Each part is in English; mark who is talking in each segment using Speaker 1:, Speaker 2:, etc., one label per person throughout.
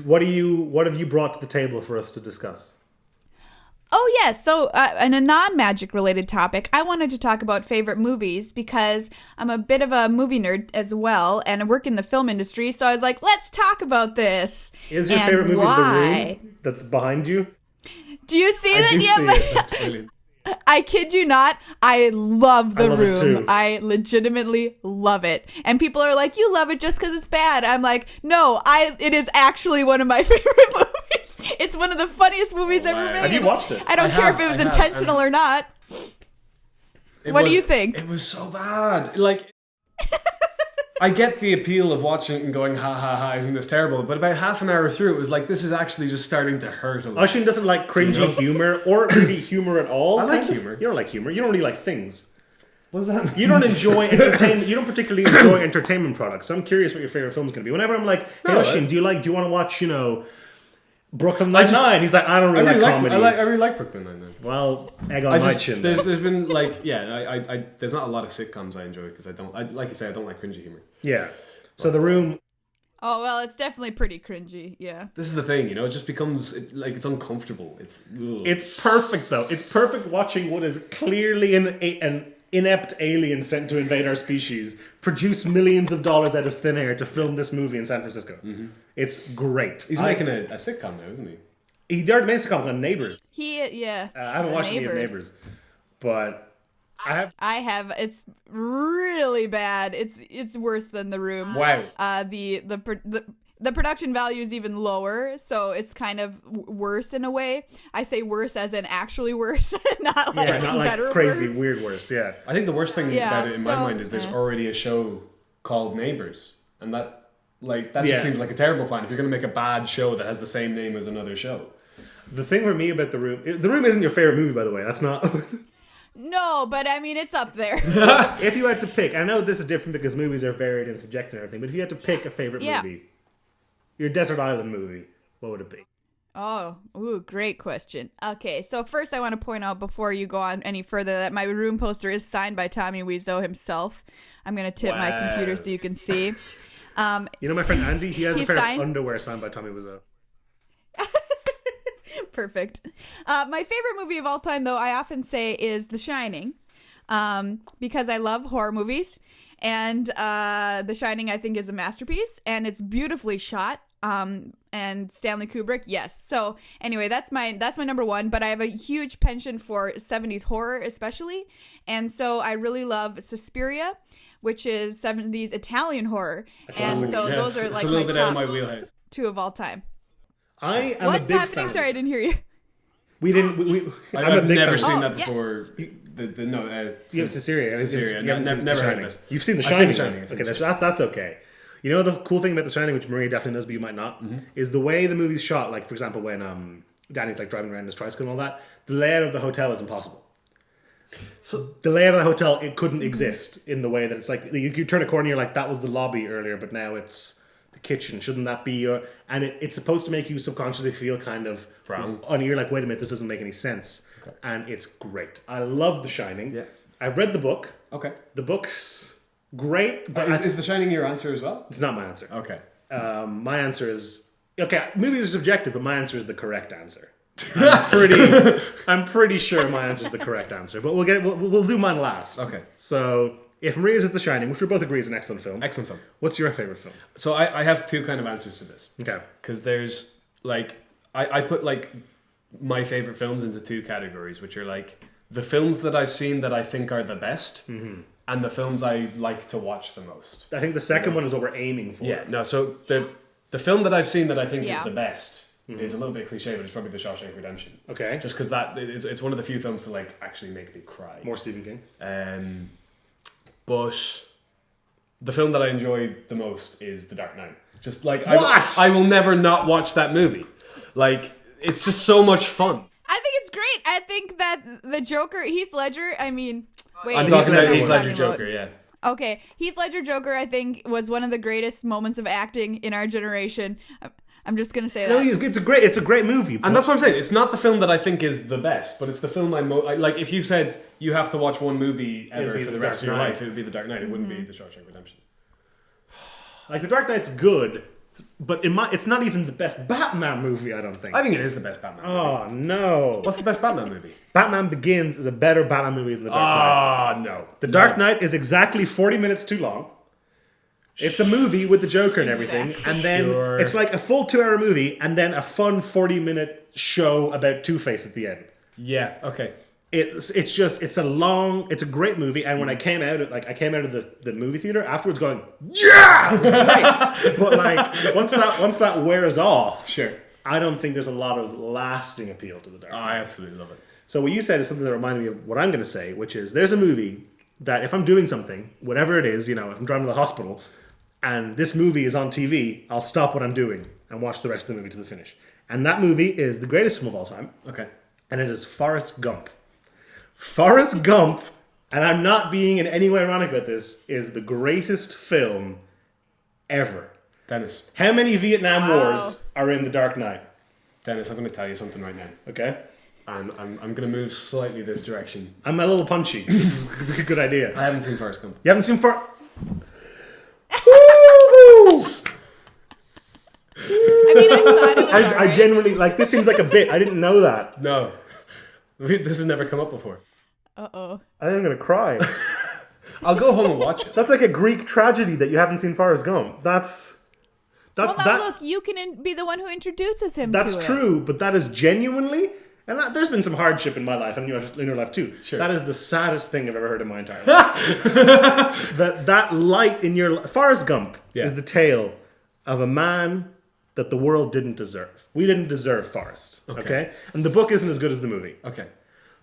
Speaker 1: What have you brought to the table for us to discuss?
Speaker 2: Oh, yeah. So, in a non-magic related topic, I wanted to talk about favorite movies because I'm a bit of a movie nerd as well, and I work in the film industry. So I was like, let's talk about this.
Speaker 1: Is your favorite movie The Room that's behind you?
Speaker 2: Do you see that?
Speaker 1: I do see it. That's brilliant.
Speaker 2: I kid you not, I love The
Speaker 1: Room. It too.
Speaker 2: I legitimately love it. And people are like, you love it just because it's bad. I'm like, no, it is actually one of my favorite movies. It's one of the funniest movies ever made.
Speaker 1: Have you watched it?
Speaker 2: I don't care if it was intentional or not. What do you think?
Speaker 3: It was so bad. Like, I get the appeal of watching it and going, ha ha ha, isn't this terrible? But about half an hour through, it was like, this is actually just starting to hurt a little.
Speaker 1: Oisin doesn't like cringy humor or really humor at all.
Speaker 3: I like humor.
Speaker 1: You don't like humor. You don't really like things.
Speaker 3: What does that mean?
Speaker 1: You don't enjoy entertainment. You don't particularly enjoy entertainment products. So I'm curious what your favorite film is going to be. Whenever I'm like, hey, Oisin, do you want to watch, Brooklyn Nine-Nine? He's like, I don't really like comedies.
Speaker 3: I really like Brooklyn Nine-Nine.
Speaker 1: Well, egg on my chin.
Speaker 3: There's been there's not a lot of sitcoms I enjoy because like you say, I don't like cringy humor.
Speaker 1: Yeah. So The Room.
Speaker 2: Oh, well, it's definitely pretty cringy, yeah.
Speaker 3: This is the thing, it just becomes, it's uncomfortable.
Speaker 1: It's perfect, though. It's perfect watching what is clearly an inept alien sent to invade our species produce millions of dollars out of thin air to film this movie in San Francisco. Mm-hmm. It's great.
Speaker 3: He's making a sitcom now, isn't he?
Speaker 1: He already made a sitcom on Neighbours.
Speaker 2: I
Speaker 1: haven't watched any of Neighbours, but...
Speaker 2: I have. It's really bad. It's worse than The Room.
Speaker 3: Wow.
Speaker 2: The production value is even lower, so it's kind of worse in a way. I say worse as in actually worse, not like better,
Speaker 1: crazy,
Speaker 2: worse.
Speaker 1: weird worse. Yeah.
Speaker 3: I think the worst thing about it in my mind is there's already a show called Neighbours, and that just seems like a terrible plan. If you're going to make a bad show that has the same name as another show.
Speaker 1: The thing for me about The Room isn't your favorite movie, by the way. That's not.
Speaker 2: No, but I mean, it's up there.
Speaker 1: If you had to pick, I know this is different because movies are varied and subjective and everything, but if you had to pick a favorite movie, your desert island movie, what would it be?
Speaker 2: Oh, great question. Okay, so first I want to point out before you go on any further that my room poster is signed by Tommy Wiseau himself. I'm going to tip my computer so you can see.
Speaker 1: My friend Andy, he has a pair of underwear signed by Tommy Wiseau.
Speaker 2: Perfect. My favorite movie of all time, though, I often say is The Shining, because I love horror movies, and The Shining I think is a masterpiece, and it's beautifully shot. And Stanley Kubrick, yes. So anyway, that's my number one. But I have a huge penchant for 70s horror, especially, and so I really love Suspiria, which is 70s Italian horror, those are like
Speaker 3: it's a little bit out of
Speaker 2: my
Speaker 3: my wheelhouse.
Speaker 2: two of all time.
Speaker 1: I am
Speaker 2: What's
Speaker 1: a big
Speaker 2: happening?
Speaker 1: fan.
Speaker 2: Sorry, I didn't hear you.
Speaker 1: I've
Speaker 3: never
Speaker 1: fan.
Speaker 3: seen that before.
Speaker 2: Yes.
Speaker 1: You have Suspiria.
Speaker 3: Never heard of it.
Speaker 1: You've seen The
Speaker 3: I've seen
Speaker 1: Shining.
Speaker 3: The Shining.
Speaker 1: Okay, that's okay. The cool thing about The Shining, which Maria definitely knows, but you might not, is the way the movie's shot. Like, for example, when Danny's driving around his tricycle and all that, the layout of the hotel is impossible. So the layout of the hotel, it couldn't exist in the way that it's like you turn a corner, you're like, that was the lobby earlier, but now it's the kitchen. Shouldn't that be your? And it's supposed to make you subconsciously feel kind of
Speaker 3: wrong.
Speaker 1: And you're like, wait a minute, this doesn't make any sense. Okay. And it's great. I love The Shining.
Speaker 3: Yeah,
Speaker 1: I've read the book.
Speaker 3: Okay,
Speaker 1: the book's great, but
Speaker 3: is The Shining your answer as well?
Speaker 1: It's not my answer.
Speaker 3: Okay,
Speaker 1: my answer is okay. Movies are subjective, but my answer is the correct answer. I'm pretty sure my answer is the correct answer, but we'll do mine last.
Speaker 3: Okay.
Speaker 1: So if Maria's is The Shining, which we both agree is an excellent film.
Speaker 3: Excellent film.
Speaker 1: What's your favorite film?
Speaker 3: So I have two kind of answers to this.
Speaker 1: Okay.
Speaker 3: Because there's I put my favorite films into two categories, which are the films that I've seen that I think are the best, and the films I like to watch the most.
Speaker 1: I think the second one is what we're aiming for.
Speaker 3: Yeah. No. So the film that I've seen that I think is the best. It's a little bit cliche, but it's probably The Shawshank Redemption.
Speaker 1: Okay.
Speaker 3: Just because it's one of the few films to actually make me cry.
Speaker 1: More Stephen King.
Speaker 3: But the film that I enjoy the most is The Dark Knight. Just
Speaker 1: I
Speaker 3: will never not watch that movie. It's just so much fun.
Speaker 2: I think it's great. I think that the Joker, Heath Ledger, wait.
Speaker 3: I'm talking about Heath Ledger Joker, yeah.
Speaker 2: Okay, Heath Ledger Joker, I think, was one of the greatest moments of acting in our generation. I'm just gonna say that.
Speaker 1: No, it's a great movie.
Speaker 3: And that's what I'm saying. It's not the film that I think is the best, but it's the film if you said you have to watch one movie ever for the rest of your life, it would be The Dark Knight. It wouldn't be The Shawshank Redemption.
Speaker 1: The Dark Knight's good, But it's not even the best Batman movie, I don't think.
Speaker 3: I think it is the best Batman movie.
Speaker 1: Oh, no.
Speaker 3: What's the best Batman movie?
Speaker 1: Batman Begins is a better Batman movie than The Dark Knight.
Speaker 3: No.
Speaker 1: The Dark Knight is exactly 40 minutes too long. It's a movie with the Joker and everything, and then it's like a full 2-hour movie, and then a fun 40-minute show about Two-Face at the end.
Speaker 3: Yeah, okay.
Speaker 1: It's a great movie, and when I came out of the movie theater afterwards going, yeah! It was great. But like once that wears off,
Speaker 3: Sure.
Speaker 1: I don't think there's a lot of lasting appeal to the Dark
Speaker 3: Oh,
Speaker 1: Knight.
Speaker 3: I absolutely love it.
Speaker 1: So what you said is something that reminded me of what I'm going to say, which is there's a movie that if I'm doing something, whatever it is, if I'm driving to the hospital, and this movie is on TV, I'll stop what I'm doing and watch the rest of the movie to the finish. And that movie is the greatest film of all time.
Speaker 3: Okay.
Speaker 1: And it is Forrest Gump. Forrest Gump, and I'm not being in any way ironic about this, is the greatest film ever.
Speaker 3: Dennis.
Speaker 1: How many Vietnam Wars are in The Dark Knight?
Speaker 3: Dennis, I'm going to tell you something right now.
Speaker 1: Okay?
Speaker 3: And I'm going to move slightly this direction.
Speaker 1: I'm a little punchy. This is a good idea.
Speaker 3: I haven't seen Forrest Gump.
Speaker 1: You haven't seen
Speaker 2: I mean, I thought it was
Speaker 1: I
Speaker 2: alright.
Speaker 1: genuinely, this seems like a bit. I didn't know that.
Speaker 3: No. This has never come up before.
Speaker 2: Uh-oh.
Speaker 1: I think I'm going to cry.
Speaker 3: I'll go home and watch it.
Speaker 1: That's like a Greek tragedy that you haven't seen Forrest Gump. That's
Speaker 2: Well, now look, you can be the one who introduces him to it.
Speaker 1: That's true, but that is genuinely, and there's been some hardship in my life, and in your life too.
Speaker 3: Sure.
Speaker 1: That is the saddest thing I've ever heard in my entire life. that light in your life. Forrest Gump is the tale of a man that the world didn't deserve. We didn't deserve Forrest. Okay? And the book isn't as good as the movie.
Speaker 3: Okay.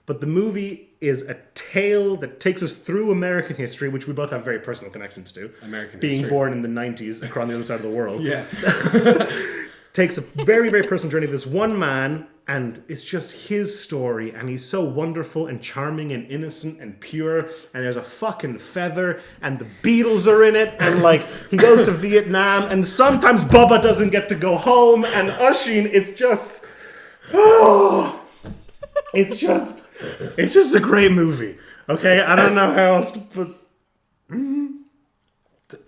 Speaker 1: But the movie is a tale that takes us through American history, which we both have very personal connections to.
Speaker 3: American
Speaker 1: Being
Speaker 3: history.
Speaker 1: born in the 90s across the other side of the world.
Speaker 3: Yeah.
Speaker 1: Takes a very, very personal journey of this one man, and it's just his story, and he's so wonderful and charming and innocent and pure, and there's a fucking feather, and the Beatles are in it, and he goes to Vietnam, and sometimes Bubba doesn't get to go home, and Oisin, it's just a great movie. Okay, I don't know how else to put.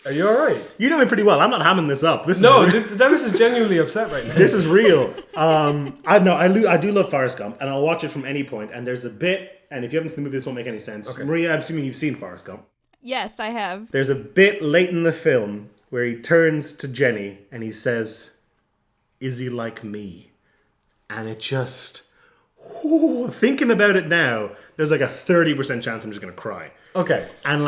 Speaker 3: Are you alright?
Speaker 1: You know me pretty well. I'm not hamming this up.
Speaker 3: Dennis is genuinely upset right now.
Speaker 1: This is real. I do love Forrest Gump, and I'll watch it from any point. And there's a bit, and if you haven't seen the movie, this won't make any sense.
Speaker 3: Okay.
Speaker 1: Maria, I'm assuming you've seen Forrest Gump.
Speaker 2: Yes, I have.
Speaker 1: There's a bit late in the film where he turns to Jenny and he says, "Is he like me?" And it just, thinking about it now, there's like a 30% chance I'm just gonna cry.
Speaker 3: Okay.
Speaker 1: And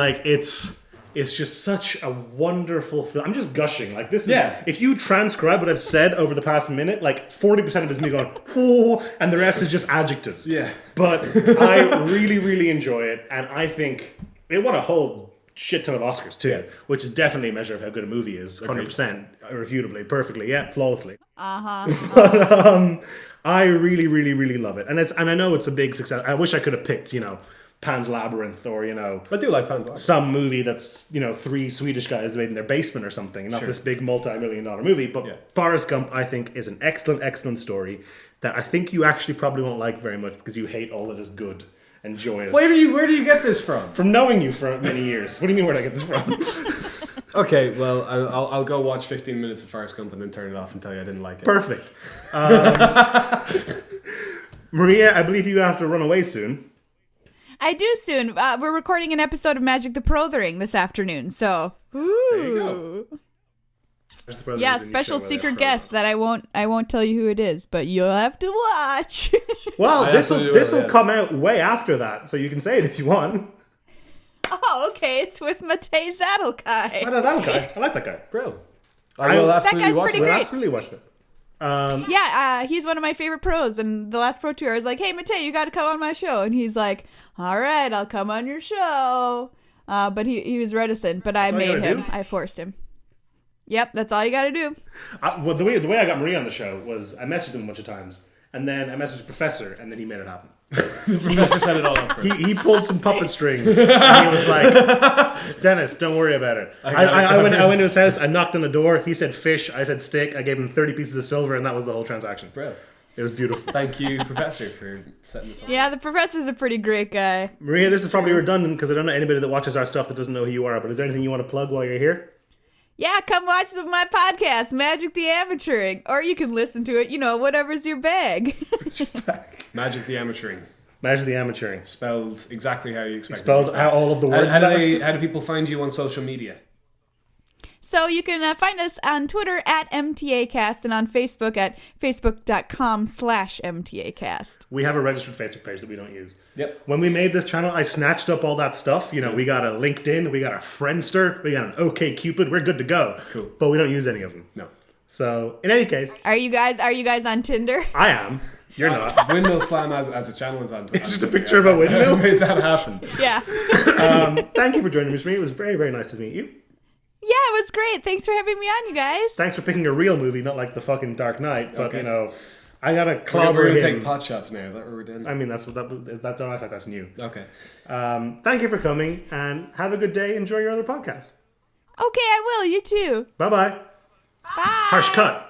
Speaker 1: it's just such a wonderful film. I'm just gushing. This is, if you transcribe what I've said over the past minute, 40% of it is me going, "Whoa," and the rest is just adjectives.
Speaker 3: Yeah.
Speaker 1: But I really, really enjoy it, and I think it won a whole shit ton of Oscars too, which is definitely a measure of how good a movie is. 100%, irrefutably, perfectly, flawlessly. But I really, really, really love it, and I know it's a big success. I wish I could have picked, Pan's Labyrinth, or
Speaker 3: I do like Pan's Labyrinth.
Speaker 1: some movie that's 3 Swedish guys made in their basement or something, not this big multi-million-dollar movie. But Forrest Gump, I think, is an excellent, excellent story that I think you actually probably won't like very much because you hate all that is good and joyous.
Speaker 3: Where do you get this from?
Speaker 1: From knowing you for many years. What do you mean? Where did I get this from?
Speaker 3: Okay, well, I'll go watch 15 minutes of Forrest Gump and then turn it off and tell you I didn't like it.
Speaker 1: Perfect. Maria, I believe you have to run away soon.
Speaker 2: I do soon. We're recording an episode of Magic the Pearl-the-Ring this afternoon, so.
Speaker 1: There you go.
Speaker 2: Yeah, special secret guest that I won't tell you who it is, but you'll have to watch.
Speaker 1: Well, this will come out way after that, so you can say it if you want.
Speaker 2: Oh, okay. It's with Matej Zadelkai.
Speaker 1: What is that guy? I like that guy.
Speaker 3: Bro. I will absolutely
Speaker 2: guy's
Speaker 3: watch
Speaker 2: pretty
Speaker 3: it.
Speaker 2: great.
Speaker 1: We'll absolutely watch it.
Speaker 2: Yeah, he's one of my favorite pros. And the last pro tour, I was like, "Hey, Matej, you got to come on my show." And he's like, "All right, I'll come on your show." But he was reticent, but I made him. I forced him. Yep, that's all you got to do.
Speaker 1: Well, the way I got Maria on the show was I messaged him a bunch of times, and then I messaged the professor, and then he made it happen.
Speaker 3: The professor set it all up for
Speaker 1: He pulled some puppet strings, and he was like, "Dennis, don't worry about it." I went to his house, I knocked on the door, he said fish, I said steak, I gave him 30 pieces of silver, and that was the whole transaction.
Speaker 3: Bro.
Speaker 1: It was beautiful.
Speaker 3: Thank you, Professor, for setting this up.
Speaker 2: Yeah, the professor's a pretty great guy.
Speaker 1: Maria, this is probably redundant because I don't know anybody that watches our stuff that doesn't know who you are, but is there anything you want to plug while you're here?
Speaker 2: Yeah, come watch my podcast, Magic the Amateuring. Or you can listen to it, whatever's your bag.
Speaker 3: Magic the Amateuring.
Speaker 1: Magic the Amateuring.
Speaker 3: Spelled exactly how you expect.
Speaker 1: Spelled how all of the words.
Speaker 3: How do people find you on social media?
Speaker 2: So you can find us on Twitter at MTAcast and on Facebook at facebook.com/MTAcast.
Speaker 1: We have a registered Facebook page that we don't use.
Speaker 3: Yep.
Speaker 1: When we made this channel, I snatched up all that stuff. We got a LinkedIn, we got a Friendster, we got an OkCupid. We're good to go.
Speaker 3: Cool.
Speaker 1: But we don't use any of them.
Speaker 3: No.
Speaker 1: So, in any case.
Speaker 2: Are you guys on Tinder?
Speaker 1: I am. You're not.
Speaker 3: Windmill Slam as a channel is on.
Speaker 1: It's just a picture of a windmill.
Speaker 3: Made that happen.
Speaker 2: Yeah.
Speaker 1: Thank you for joining me, Marie. It was very, very nice to meet you.
Speaker 2: Yeah, it was great. Thanks for having me on, you guys.
Speaker 1: Thanks for picking a real movie, not like the fucking Dark Knight. But,
Speaker 3: Okay.
Speaker 1: I got to clobber
Speaker 3: We're going to
Speaker 1: him.
Speaker 3: take pot shots now. Is that what we're doing?
Speaker 1: I mean, that's what that don't act like that's new.
Speaker 3: Okay.
Speaker 1: Thank you for coming, and have a good day. Enjoy your other podcast.
Speaker 2: Okay, I will. You too.
Speaker 1: Bye-bye.
Speaker 2: Bye.
Speaker 1: Harsh cut.